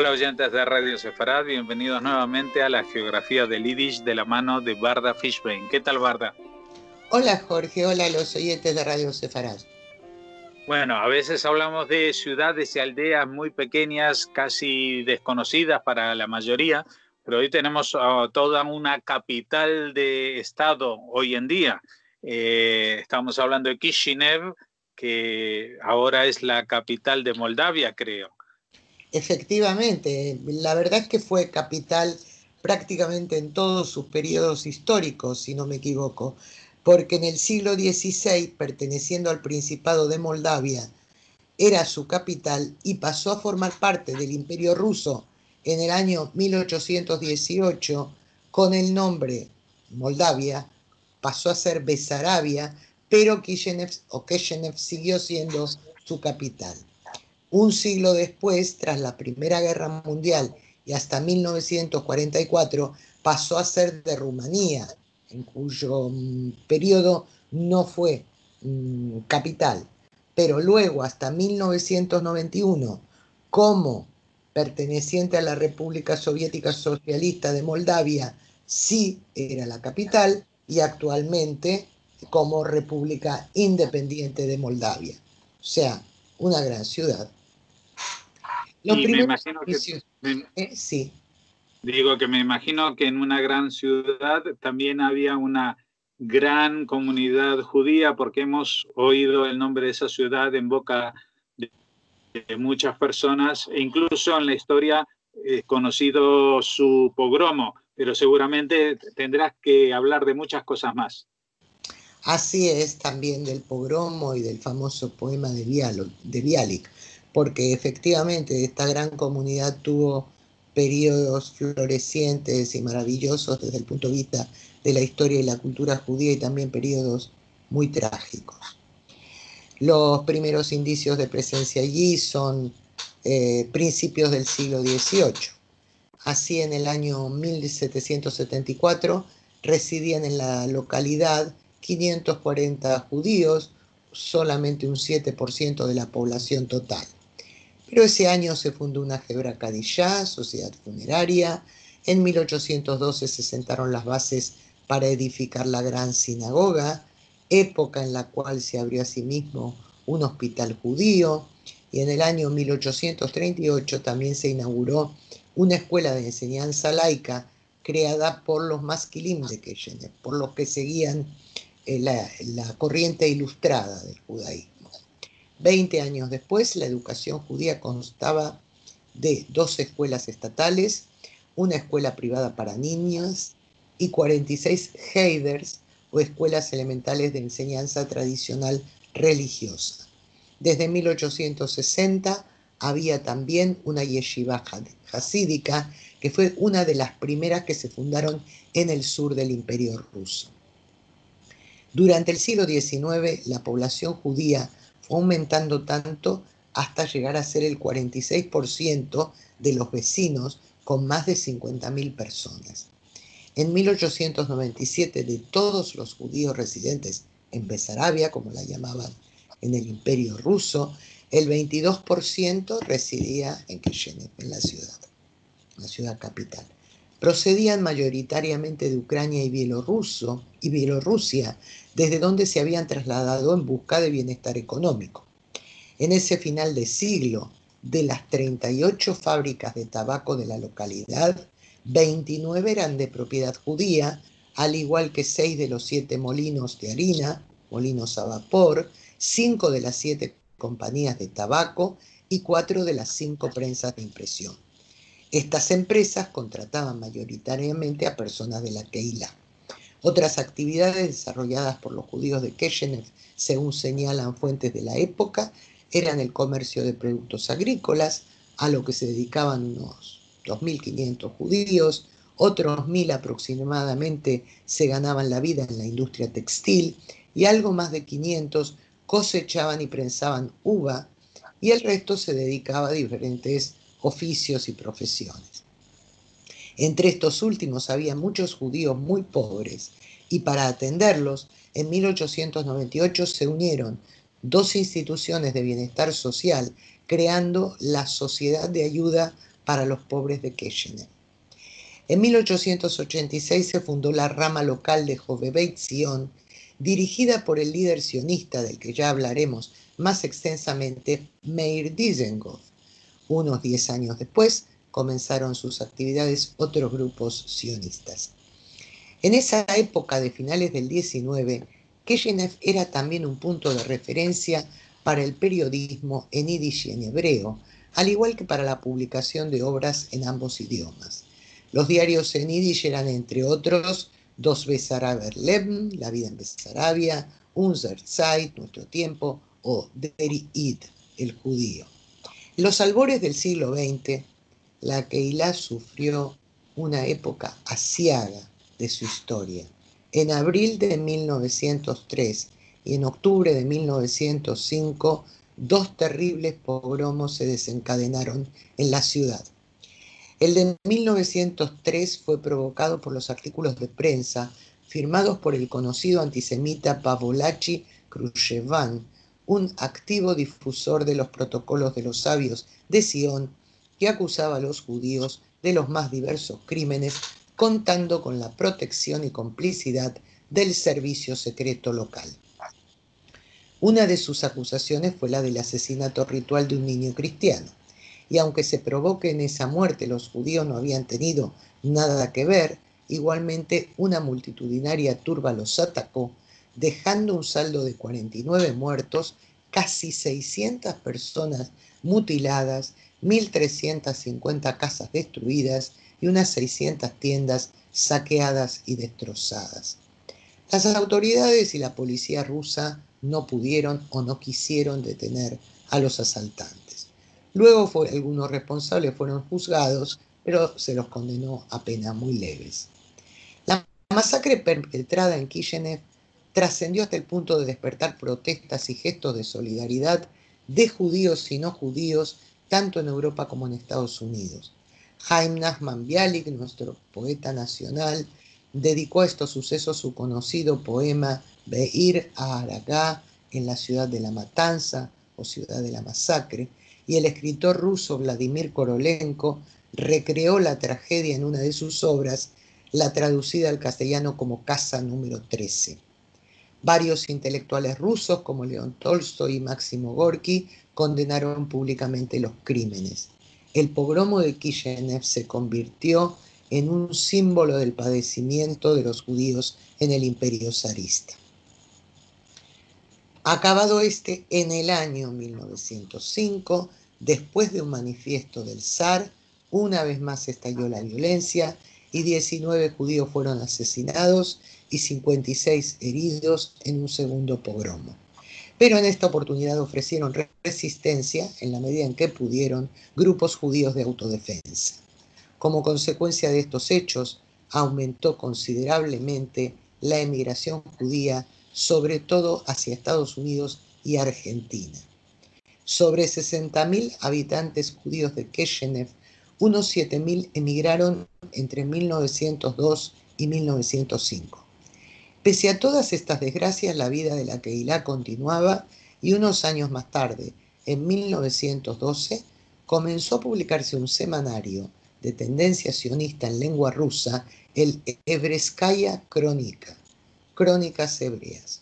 Hola oyentes de Radio Sefarad, bienvenidos nuevamente a la geografía del Yiddish de la mano de Barda Fishbein. ¿Qué tal, Barda? Hola Jorge, hola a los oyentes de Radio Sefarad. Bueno, a veces hablamos de ciudades y aldeas muy pequeñas, casi desconocidas para la mayoría, pero hoy tenemos toda una capital de estado hoy en día. Estamos hablando de Kishinev, que ahora es la capital de Moldavia, creo. Efectivamente, la verdad es que fue capital prácticamente en todos sus periodos históricos, si no me equivoco, porque en el siglo XVI, perteneciendo al Principado de Moldavia, era su capital y pasó a formar parte del Imperio Ruso en el año 1818 con el nombre Moldavia, pasó a ser Besarabia, pero Kishinev siguió siendo su capital. Un siglo después, tras la Primera Guerra Mundial y hasta 1944, pasó a ser de Rumanía, en cuyo periodo no fue capital. Pero luego, hasta 1991, como perteneciente a la República Soviética Socialista de Moldavia, sí era la capital, y actualmente como República Independiente de Moldavia. O sea, una gran ciudad. Los Y me primeros imagino inicios, sí. Digo que me imagino que en una gran ciudad también había una gran comunidad judía, porque hemos oído el nombre de esa ciudad en boca de muchas personas, e incluso en la historia conocido su pogromo, pero seguramente tendrás que hablar de muchas cosas más. Así es también del pogromo y del famoso poema de Bialik, porque efectivamente esta gran comunidad tuvo periodos florecientes y maravillosos desde el punto de vista de la historia y la cultura judía, y también periodos muy trágicos. Los primeros indicios de presencia allí son principios del siglo XVIII. Así, en el año 1774 residían en la localidad 540 judíos, solamente un 7% de la población total. Pero ese año se fundó una Hebra Kadishá, sociedad funeraria. En 1812 se sentaron las bases para edificar la gran sinagoga, época en la cual se abrió asimismo un hospital judío, y en el año 1838 también se inauguró una escuela de enseñanza laica creada por los Maskilim de Kishinev, por los que seguían la corriente ilustrada del judaísmo. 20 años después, la educación judía constaba de 2 escuelas estatales, una escuela privada para niños y 46 heiders, o escuelas elementales de enseñanza tradicional religiosa. Desde 1860 había también una yeshiva hasídica, que fue una de las primeras que se fundaron en el sur del Imperio Ruso. Durante el siglo XIX, la población judía fue aumentando tanto hasta llegar a ser el 46% de los vecinos, con más de 50.000 personas. En 1897, de todos los judíos residentes en Besarabia, como la llamaban en el Imperio Ruso, el 22% residía en Kishinev, en la ciudad capital. Procedían mayoritariamente de Ucrania y Bielorrusia, desde donde se habían trasladado en busca de bienestar económico. En ese final de siglo, de las 38 fábricas de tabaco de la localidad, 29 eran de propiedad judía, al igual que 6 de los 7 molinos de harina, molinos a vapor, 5 de las 7 compañías de tabaco y 4 de las 5 prensas de impresión. Estas empresas contrataban mayoritariamente a personas de la Keilah. Otras actividades desarrolladas por los judíos de Kishinev, según señalan fuentes de la época, eran el comercio de productos agrícolas, a lo que se dedicaban unos 2.500 judíos, otros 1.000 aproximadamente se ganaban la vida en la industria textil, y algo más de 500 cosechaban y prensaban uva, y el resto se dedicaba a diferentes oficios y profesiones. Entre estos últimos había muchos judíos muy pobres, y para atenderlos, en 1898 se unieron 2 instituciones de bienestar social, creando la Sociedad de Ayuda para los pobres de Kishinev. En 1886 se fundó la rama local de Jovevei Zion, dirigida por el líder sionista del que ya hablaremos más extensamente, Meir Dizengoff. Unos 10 años después comenzaron sus actividades otros grupos sionistas. En esa época de finales del 19, Kishinev era también un punto de referencia para el periodismo en yiddish y en hebreo, al igual que para la publicación de obras en ambos idiomas. Los diarios en yiddish eran, entre otros, Dos Besaraber Leben, La vida en Besarabia, Unser Zeit, Nuestro tiempo, o Der Id, El judío. En los albores del siglo XX, la Kehilá sufrió una época aciaga de su historia. En abril de 1903 y en octubre de 1905, 2 terribles pogromos se desencadenaron en la ciudad. El de 1903 fue provocado por los artículos de prensa firmados por el conocido antisemita Pavolachi Krushevan, un activo difusor de los protocolos de los sabios de Sion, que acusaba a los judíos de los más diversos crímenes, contando con la protección y complicidad del servicio secreto local. Una de sus acusaciones fue la del asesinato ritual de un niño cristiano, y aunque se probó que en esa muerte los judíos no habían tenido nada que ver, igualmente una multitudinaria turba los atacó, dejando un saldo de 49 muertos, casi 600 personas mutiladas, 1.350 casas destruidas y unas 600 tiendas saqueadas y destrozadas. Las autoridades y la policía rusa no pudieron o no quisieron detener a los asaltantes. Luego algunos responsables fueron juzgados, pero se los condenó a penas muy leves. La masacre perpetrada en Kishinev trascendió hasta el punto de despertar protestas y gestos de solidaridad de judíos y no judíos, tanto en Europa como en Estados Unidos. Chaim Nachman Bialik, nuestro poeta nacional, dedicó a estos sucesos su conocido poema Be'ir Ha'aragá, en la ciudad de la matanza o ciudad de la masacre, y el escritor ruso Vladimir Korolenko recreó la tragedia en una de sus obras, la traducida al castellano como Casa número 13. Varios intelectuales rusos como León Tolstoy y Máximo Gorki condenaron públicamente los crímenes. El pogromo de Kishinev se convirtió en un símbolo del padecimiento de los judíos en el imperio zarista. Acabado en el año 1905, después de un manifiesto del zar, una vez más estalló la violencia y 19 judíos fueron asesinados y 56 heridos en un segundo pogromo. Pero en esta oportunidad ofrecieron resistencia, en la medida en que pudieron, grupos judíos de autodefensa. Como consecuencia de estos hechos, aumentó considerablemente la emigración judía, sobre todo hacia Estados Unidos y Argentina. Sobre 60.000 habitantes judíos de Kishinev, unos 7.000 emigraron entre 1902 y 1905. Pese a todas estas desgracias, la vida de la Kehilá continuaba y unos años más tarde, en 1912, comenzó a publicarse un semanario de tendencia sionista en lengua rusa, el Hebreskaya Kronika, Crónicas Hebreas.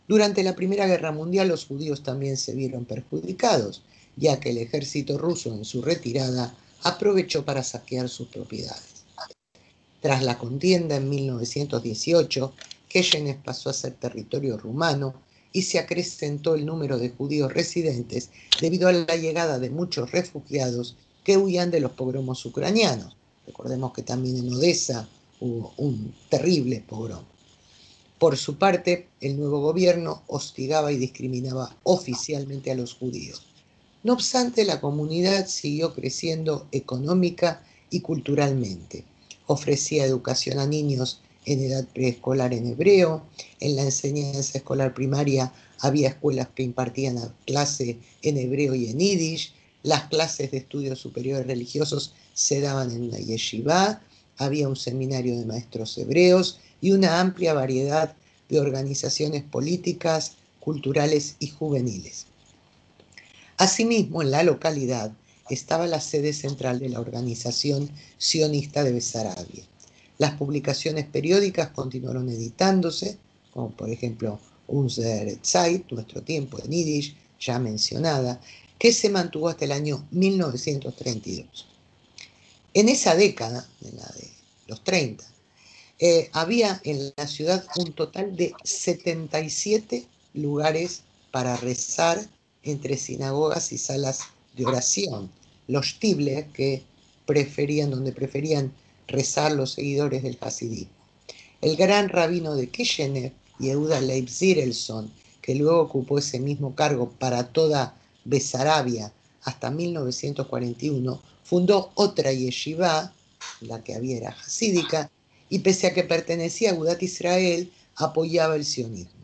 Durante la Primera Guerra Mundial los judíos también se vieron perjudicados, ya que el ejército ruso en su retirada aprovechó para saquear sus propiedades. Tras la contienda en 1918, Kishinev pasó a ser territorio rumano y se acrecentó el número de judíos residentes debido a la llegada de muchos refugiados que huían de los pogromos ucranianos. Recordemos que también en Odessa hubo un terrible pogrom. Por su parte, el nuevo gobierno hostigaba y discriminaba oficialmente a los judíos. No obstante, la comunidad siguió creciendo económica y culturalmente. Ofrecía educación a niños en edad preescolar en hebreo. En la enseñanza escolar primaria había escuelas que impartían clase en hebreo y en yiddish. Las clases de estudios superiores religiosos se daban en una yeshivá. Había un seminario de maestros hebreos y una amplia variedad de organizaciones políticas, culturales y juveniles. Asimismo, en la localidad estaba la sede central de la organización sionista de Besarabia. Las publicaciones periódicas continuaron editándose, como por ejemplo Unsere Zeit, Nuestro Tiempo en Yiddish, ya mencionada, que se mantuvo hasta el año 1932. En esa década, en la de los 30, había en la ciudad un total de 77 lugares para rezar entre sinagogas y salas de oración, los shtibles donde preferían rezar los seguidores del hasidismo. El gran rabino de Kishinev, Yehuda Leib Zirelson, que luego ocupó ese mismo cargo para toda Besarabia hasta 1941, fundó otra yeshiva, la que había era hasídica, y pese a que pertenecía a Agudat Israel, apoyaba el sionismo.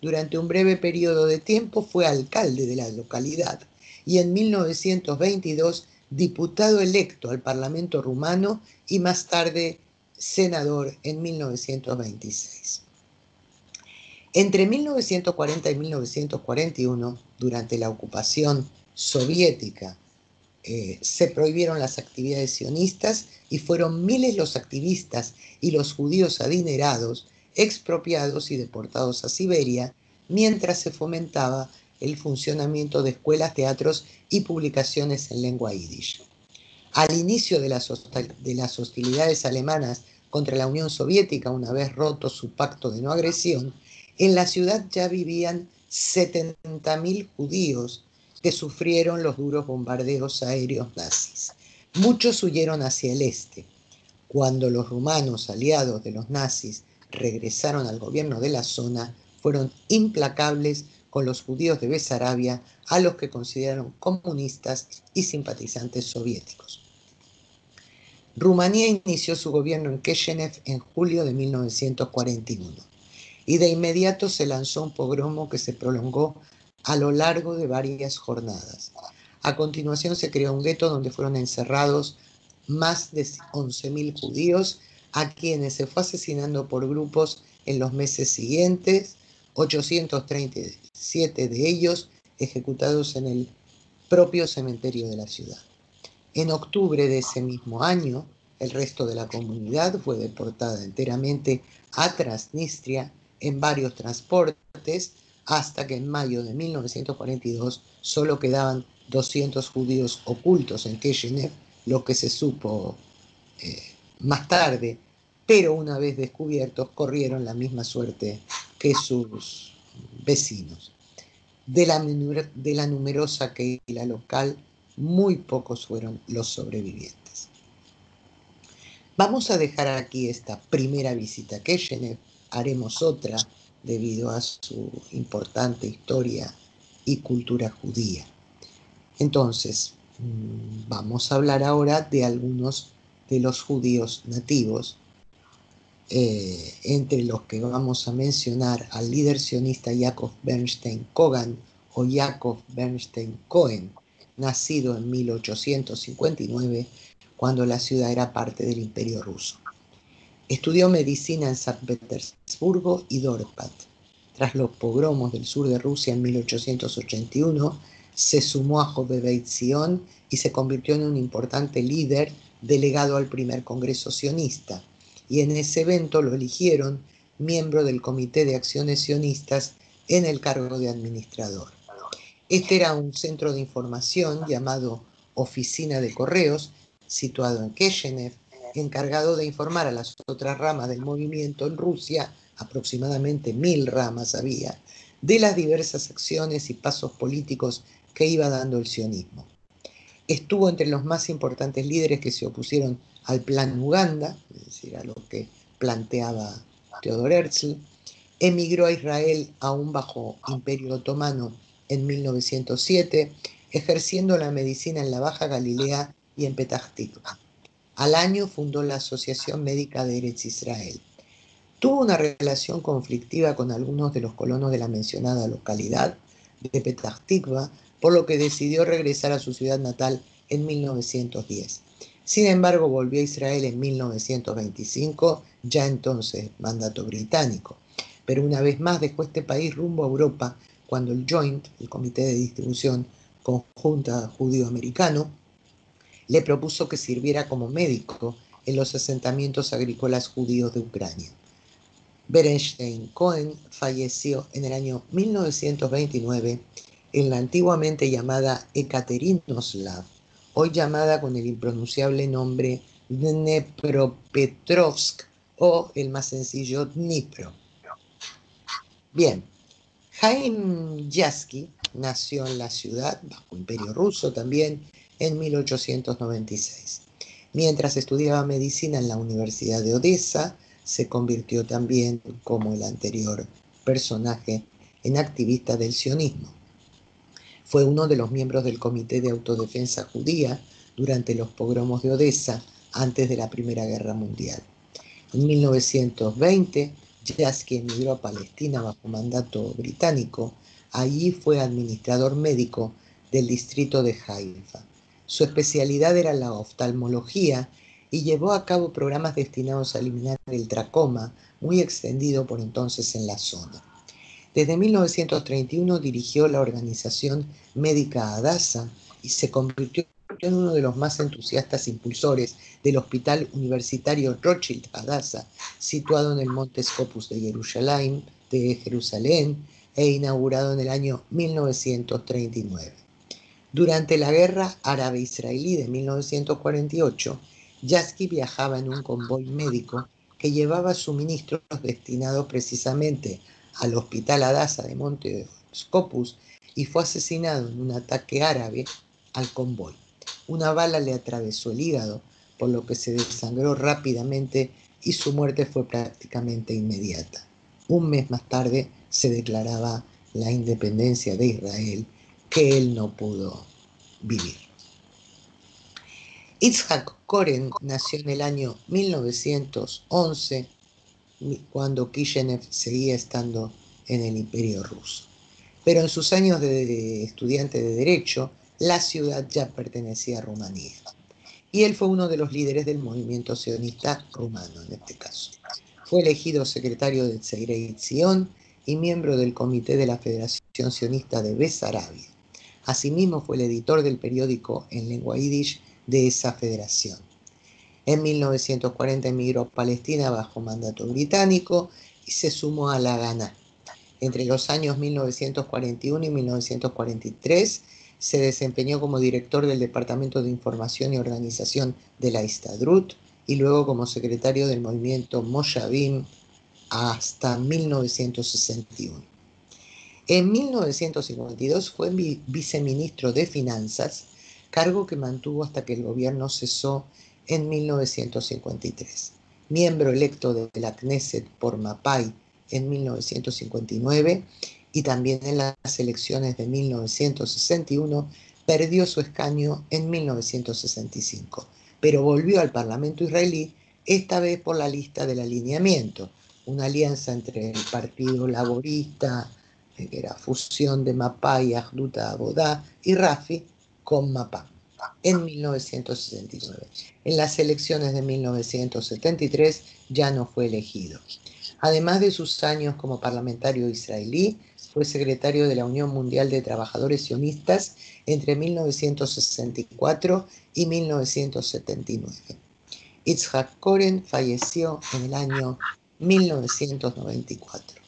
Durante un breve periodo de tiempo fue alcalde de la localidad y en 1922 diputado electo al Parlamento rumano y más tarde senador en 1926. Entre 1940 y 1941, durante la ocupación soviética, se prohibieron las actividades sionistas y fueron miles los activistas y los judíos adinerados expropiados y deportados a Siberia, mientras se fomentaba el funcionamiento de escuelas, teatros y publicaciones en lengua yiddish. Al inicio de las hostilidades alemanas contra la Unión Soviética, una vez roto su pacto de no agresión, en la ciudad ya vivían 70.000 judíos que sufrieron los duros bombardeos aéreos nazis. Muchos huyeron hacia el este. Cuando los rumanos, aliados de los nazis, regresaron al gobierno de la zona, fueron implacables con los judíos de Besarabia, a los que consideraron comunistas y simpatizantes soviéticos. Rumanía inició su gobierno en Kishinev en julio de 1941 y de inmediato se lanzó un pogromo que se prolongó a lo largo de varias jornadas. A continuación se creó un gueto donde fueron encerrados más de 11.000 judíos, a quienes se fue asesinando por grupos en los meses siguientes, 837 de ellos ejecutados en el propio cementerio de la ciudad. En octubre de ese mismo año, el resto de la comunidad fue deportada enteramente a Transnistria en varios transportes, hasta que en mayo de 1942 solo quedaban 200 judíos ocultos en Kishinev, lo que se supo más tarde, pero una vez descubiertos corrieron la misma suerte que sus vecinos. De la numerosa Keila local, muy pocos fueron los sobrevivientes. Vamos a dejar aquí esta primera visita a Kishinev, haremos otra debido a su importante historia y cultura judía. Entonces, vamos a hablar ahora de algunos de los judíos nativos, entre los que vamos a mencionar al líder sionista Yaakov Bernstein Kogan o Yaakov Bernstein Cohen, nacido en 1859, cuando la ciudad era parte del Imperio Ruso. Estudió medicina en San Petersburgo y Dorpat. Tras los pogromos del sur de Rusia en 1881, se sumó a Joveveit Zion y se convirtió en un importante líder delegado al primer Congreso Sionista, y en ese evento lo eligieron miembro del Comité de Acciones Sionistas en el cargo de administrador. Este era un centro de información llamado Oficina de Correos, situado en Kishinev, encargado de informar a las otras ramas del movimiento en Rusia, aproximadamente 1000 ramas había, de las diversas acciones y pasos políticos que iba dando el sionismo. Estuvo entre los más importantes líderes que se opusieron al Plan Uganda, es decir, a lo que planteaba Theodor Herzl. Emigró a Israel aún bajo Imperio Otomano en 1907, ejerciendo la medicina en la Baja Galilea y en Petah Tikva. Al año fundó la Asociación Médica de Eretz Israel. Tuvo una relación conflictiva con algunos de los colonos de la mencionada localidad de Petah Tikva, por lo que decidió regresar a su ciudad natal en 1910. Sin embargo, volvió a Israel en 1925, ya entonces mandato británico. Pero una vez más dejó este país rumbo a Europa cuando el Joint, el Comité de Distribución Conjunta Judío-Americano, le propuso que sirviera como médico en los asentamientos agrícolas judíos de Ucrania. Berenstein Cohen falleció en el año 1929 en la antiguamente llamada Ekaterinoslav, hoy llamada con el impronunciable nombre Dnepropetrovsk o el más sencillo Dnipro. Bien, Jaime Yaski nació en la ciudad, bajo Imperio Ruso también, en 1896. Mientras estudiaba medicina en la Universidad de Odessa, se convirtió también, como el anterior personaje, en activista del sionismo. Fue uno de los miembros del Comité de Autodefensa Judía durante los pogromos de Odessa antes de la Primera Guerra Mundial. En 1920, Yaski emigró a Palestina bajo mandato británico. Allí fue administrador médico del distrito de Haifa. Su especialidad era la oftalmología y llevó a cabo programas destinados a eliminar el tracoma, muy extendido por entonces en la zona. Desde 1931 dirigió la organización médica Hadassah y se convirtió en uno de los más entusiastas impulsores del Hospital Universitario Rothschild Hadassah, situado en el Monte Scopus de Jerusalén e inaugurado en el año 1939. Durante la Guerra Árabe-Israelí de 1948, Yaski viajaba en un convoy médico que llevaba suministros destinados precisamente al Hospital Hadassah de Monte Scopus y fue asesinado en un ataque árabe al convoy. Una bala le atravesó el hígado, por lo que se desangró rápidamente y su muerte fue prácticamente inmediata. Un mes más tarde se declaraba la independencia de Israel, que él no pudo vivir. Itzhak Koren nació en el año 1911, cuando Kishinev seguía estando en el Imperio Ruso. Pero en sus años de estudiante de Derecho, la ciudad ya pertenecía a Rumanía. Y él fue uno de los líderes del movimiento sionista rumano, en este caso. Fue elegido secretario del Seirei Zion y miembro del comité de la Federación Sionista de Besarabia. Asimismo, fue el editor del periódico en lengua yiddish de esa federación. En 1940 emigró a Palestina bajo mandato británico y se sumó a la Haganah. Entre los años 1941 y 1943 se desempeñó como director del Departamento de Información y Organización de la Histadrut y luego como secretario del movimiento Moshavim hasta 1961. En 1952 fue viceministro de Finanzas, cargo que mantuvo hasta que el gobierno cesó en 1953. Miembro electo de la Knesset por Mapai en 1959 y también en las elecciones de 1961, perdió su escaño en 1965, pero volvió al Parlamento israelí, esta vez por la lista del alineamiento, una alianza entre el Partido Laborista, que era fusión de Mapai, Ahdut Avodah y Rafi, con Mapam, en 1969. En las elecciones de 1973 ya no fue elegido. Además de sus años como parlamentario israelí, fue secretario de la Unión Mundial de Trabajadores Sionistas entre 1964 y 1979. Itzhak Koren falleció en el año 1994.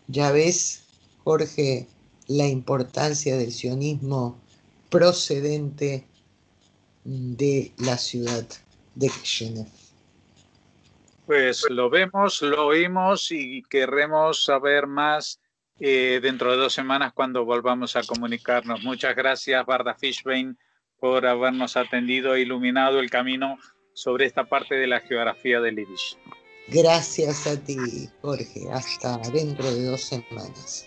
Ya ves, Jorge, la importancia del sionismo procedente de la ciudad de Kishinev. Pues lo vemos, lo oímos y querremos saber más dentro de 2 semanas cuando volvamos a comunicarnos. Muchas gracias, Varda Fishbein, por habernos atendido e iluminado el camino sobre esta parte de la geografía del Yiddish. Gracias a ti, Jorge. Hasta dentro de 2 semanas.